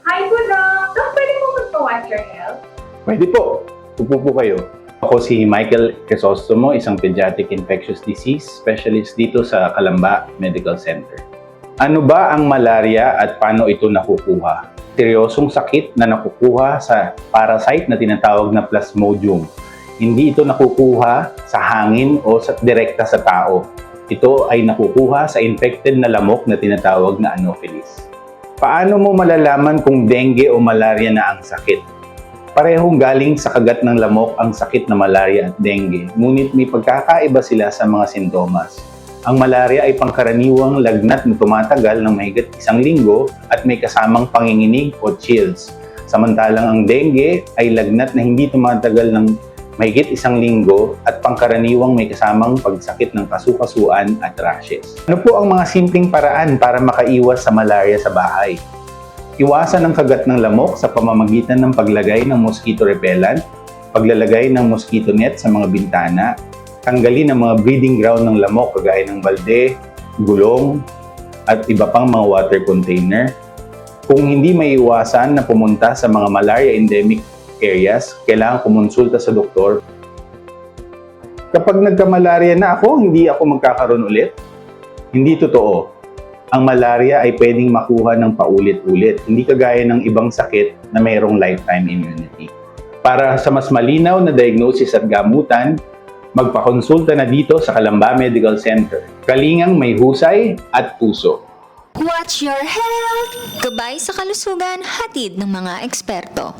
Hi po, Doc! Doc, pwede po magpa-watch your health? Pwede po. Upo po kayo. Ako si Michael Crisostomo, isang pediatric infectious disease specialist dito sa Calamba Medical Center. Ano ba ang malaria at paano ito nakukuha? Seryosong sakit na nakukuha sa parasite na tinatawag na Plasmodium. Hindi ito nakukuha sa hangin o direkta sa tao. Ito ay nakukuha sa infected na lamok na tinatawag na Anopheles. Paano mo malalaman kung dengue o malaria na ang sakit? Parehong galing sa kagat ng lamok ang sakit na malaria at dengue, ngunit may pagkakaiba sila sa mga sintomas. Ang malaria ay pangkaraniwang lagnat na tumatagal ng mahigit 1 linggo at may kasamang panginginig o chills. Samantalang ang dengue ay lagnat na hindi tumatagal ng mahigit 1 linggo at pangkaraniwang may kasamang pagsakit ng kasukasuan at rashes. Ano po ang mga simpleng paraan para makaiwas sa malaria sa bahay? Iwasan ang kagat ng lamok sa pamamagitan ng paglagay ng mosquito repellent, paglalagay ng mosquito net sa mga bintana, tanggalin ang mga breeding ground ng lamok kagaya ng balde, gulong, at iba pang mga water container. Kung hindi maiiwasan na pumunta sa mga malaria endemic areas, kailangan kumonsulta sa doktor. Kapag nagka-malaria na ako, hindi ako magkakaroon ulit? Hindi totoo. Ang malaria ay pwedeng makuha ng paulit-ulit, hindi kagaya ng ibang sakit na mayroong lifetime immunity. Para sa mas malinaw na diagnosis at gamutan, magpakonsulta na dito sa Calamba Medical Center. Kalingang may husay at puso. Watch your health! Gabay sa kalusugan, hatid ng mga eksperto.